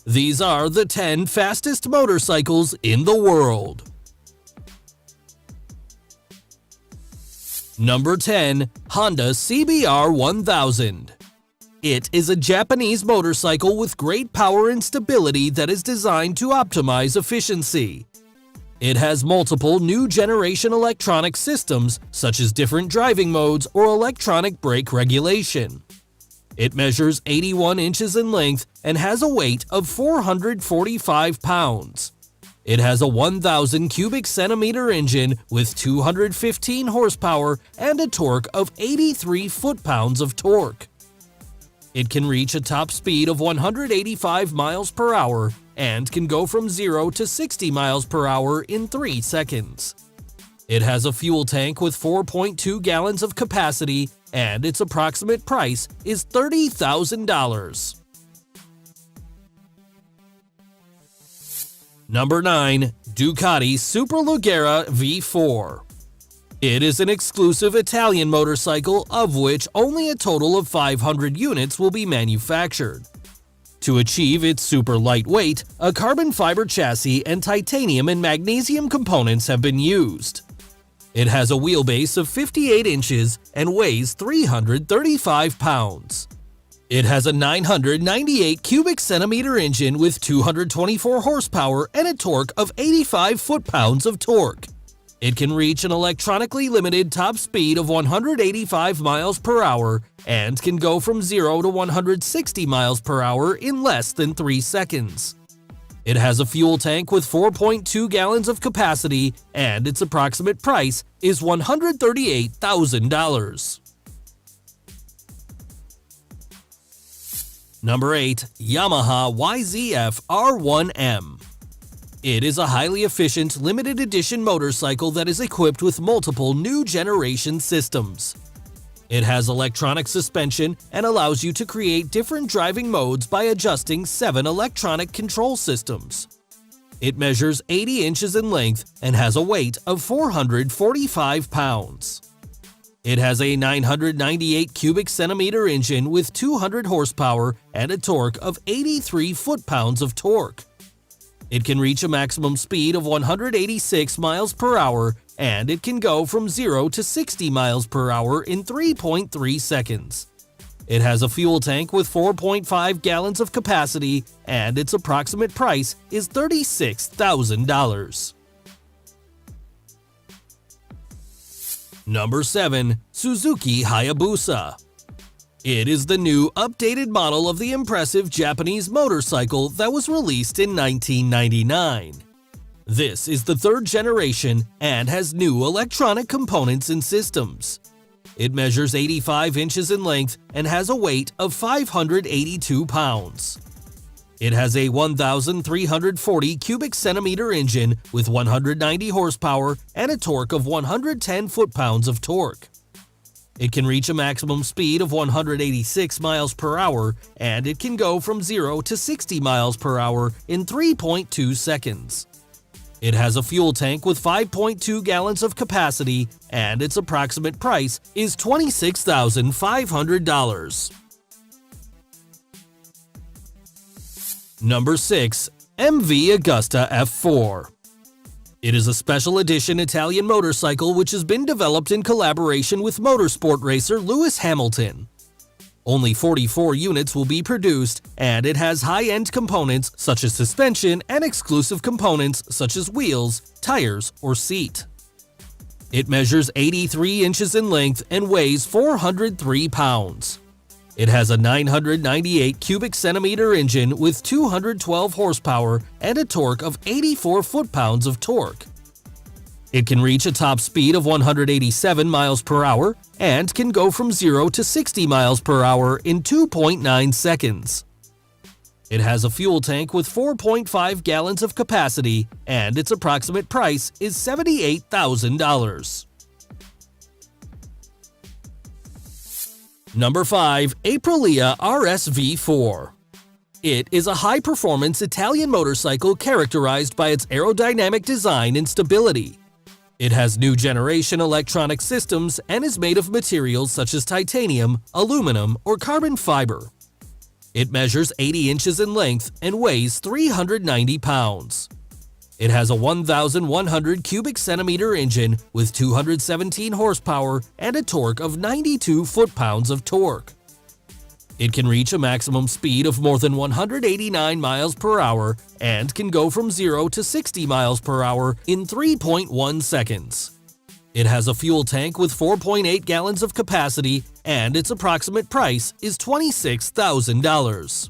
These are the 10 fastest motorcycles in the world. Number 10. Honda CBR 1000. It is a Japanese motorcycle with great power and stability that is designed to optimize efficiency. It has multiple new generation electronic systems, such as different driving modes or electronic brake regulation. It measures 81 inches in length and has a weight of 445 pounds. It has a 1,000 cubic centimeter engine with 215 horsepower and a torque of 83 foot-pounds of torque. It can reach a top speed of 185 miles per hour and can go from 0 to 60 miles per hour in 3 seconds. It has a fuel tank with 4.2 gallons of capacity, and its approximate price is $30,000. Number 9. Ducati Superleggera V4. It is an exclusive Italian motorcycle of which only a total of 500 units will be manufactured. To achieve its super lightweight, a carbon fiber chassis and titanium and magnesium components have been used. It has a wheelbase of 58 inches and weighs 335 pounds. It has a 998 cubic centimeter engine with 224 horsepower and a torque of 85 foot-pounds of torque. It can reach an electronically limited top speed of 185 miles per hour and can go from 0 to 160 miles per hour in less than 3 seconds. It has a fuel tank with 4.2 gallons of capacity, and its approximate price is $138,000. Number 8. Yamaha YZF R1M. It is a highly efficient limited edition motorcycle that is equipped with multiple new generation systems. It has electronic suspension and allows you to create different driving modes by adjusting 7 electronic control systems. It measures 80 inches in length and has a weight of 445 pounds. It has a 998 cubic centimeter engine with 200 horsepower and a torque of 83 foot-pounds of torque. It can reach a maximum speed of 186 miles per hour, and it can go from 0 to 60 miles per hour in 3.3 seconds. It has a fuel tank with 4.5 gallons of capacity, and its approximate price is $36,000. Number 7. Suzuki Hayabusa. It is the new, updated model of the impressive Japanese motorcycle that was released in 1999. This is the 3rd generation and has new electronic components and systems. It measures 85 inches in length and has a weight of 582 pounds. It has a 1,340 cubic centimeter engine with 190 horsepower and a torque of 110 foot-pounds of torque. It can reach a maximum speed of 186 miles per hour, and it can go from 0 to 60 miles per hour in 3.2 seconds. It has a fuel tank with 5.2 gallons of capacity, and its approximate price is $26,500. Number 6. MV Agusta F4. It is a special edition Italian motorcycle which has been developed in collaboration with motorsport racer Lewis Hamilton. Only 44 units will be produced, and it has high-end components such as suspension and exclusive components such as wheels, tires, or seat. It measures 83 inches in length and weighs 403 pounds. It has a 998 cubic centimeter engine with 212 horsepower and a torque of 84 foot-pounds of torque. It can reach a top speed of 187 miles per hour and can go from 0 to 60 miles per hour in 2.9 seconds. It has a fuel tank with 4.5 gallons of capacity, and its approximate price is $78,000. Number 5. Aprilia RS V4. It is a high-performance Italian motorcycle characterized by its aerodynamic design and stability. It has new generation electronic systems and is made of materials such as titanium, aluminum, or carbon fiber. It measures 80 inches in length and weighs 390 pounds. It has a 1,100 cubic centimeter engine with 217 horsepower and a torque of 92 foot-pounds of torque. It can reach a maximum speed of more than 189 miles per hour and can go from 0 to 60 miles per hour in 3.1 seconds. It has a fuel tank with 4.8 gallons of capacity, and its approximate price is $26,000.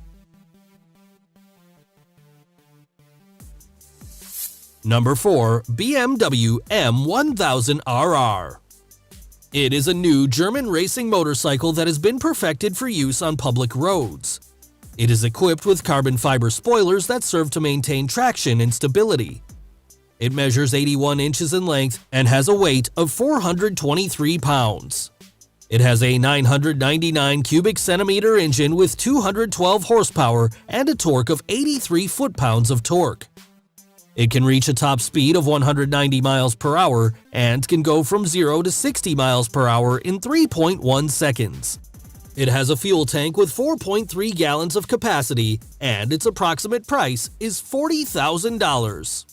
Number 4. BMW M1000RR. It is a new German racing motorcycle that has been perfected for use on public roads. It is equipped with carbon fiber spoilers that serve to maintain traction and stability. It measures 81 inches in length and has a weight of 423 pounds. It has a 999 cubic centimeter engine with 212 horsepower and a torque of 83 foot-pounds of torque. It can reach a top speed of 190 miles per hour and can go from 0 to 60 miles per hour in 3.1 seconds. It has a fuel tank with 4.3 gallons of capacity, and its approximate price is $40,000.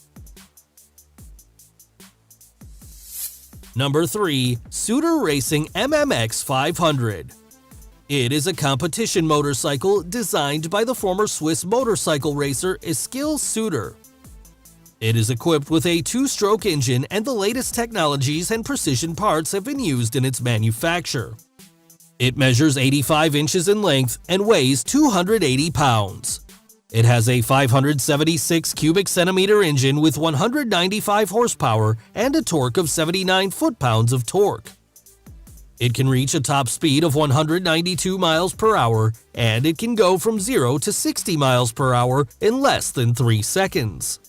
Number 3. Suter Racing MMX 500. It is a competition motorcycle designed by the former Swiss motorcycle racer Eskil Suter. It is equipped with a two-stroke engine, and the latest technologies and precision parts have been used in its manufacture. It measures 85 inches in length and weighs 280 pounds. It has a 576 cubic centimeter engine with 195 horsepower and a torque of 79 foot-pounds of torque. It can reach a top speed of 192 miles per hour, and it can go from 0 to 60 miles per hour in less than 3 seconds.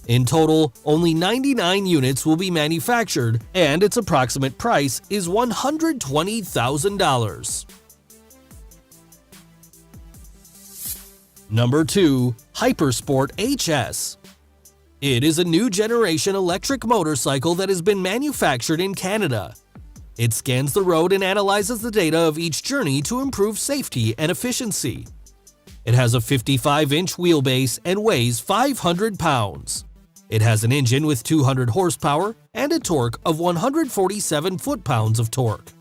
In total, only 99 units will be manufactured, and its approximate price is $120,000. Number 2. HyperSport HS. It is a new generation electric motorcycle that has been manufactured in Canada. It scans the road and analyzes the data of each journey to improve safety and efficiency. It has a 55-inch wheelbase and weighs 500 pounds. It has an engine with 200 horsepower and a torque of 147 foot-pounds of torque.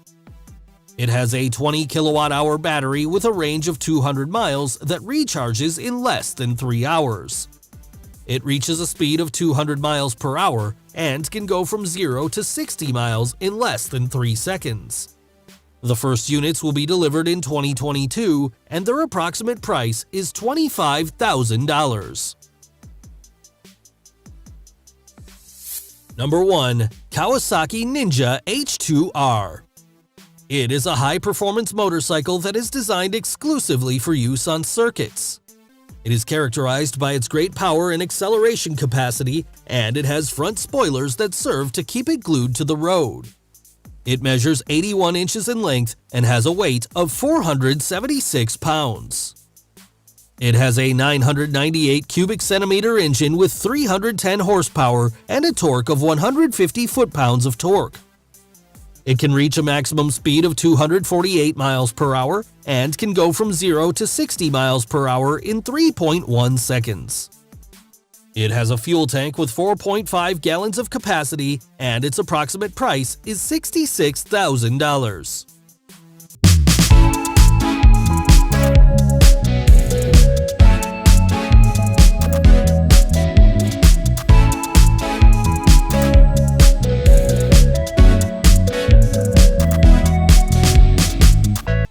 It has a 20 kilowatt-hour battery with a range of 200 miles that recharges in less than 3 hours. It reaches a speed of 200 miles per hour and can go from 0 to 60 miles in less than 3 seconds. The first units will be delivered in 2022, and their approximate price is $25,000. Number 1. Kawasaki Ninja H2R. It is a high-performance motorcycle that is designed exclusively for use on circuits. It is characterized by its great power and acceleration capacity, and it has front spoilers that serve to keep it glued to the road. It measures 81 inches in length and has a weight of 476 pounds. It has a 998 cubic centimeter engine with 310 horsepower and a torque of 150 foot-pounds of torque. It can reach a maximum speed of 248 miles per hour and can go from 0 to 60 miles per hour in 3.1 seconds. It has a fuel tank with 4.5 gallons of capacity, and its approximate price is $66,000.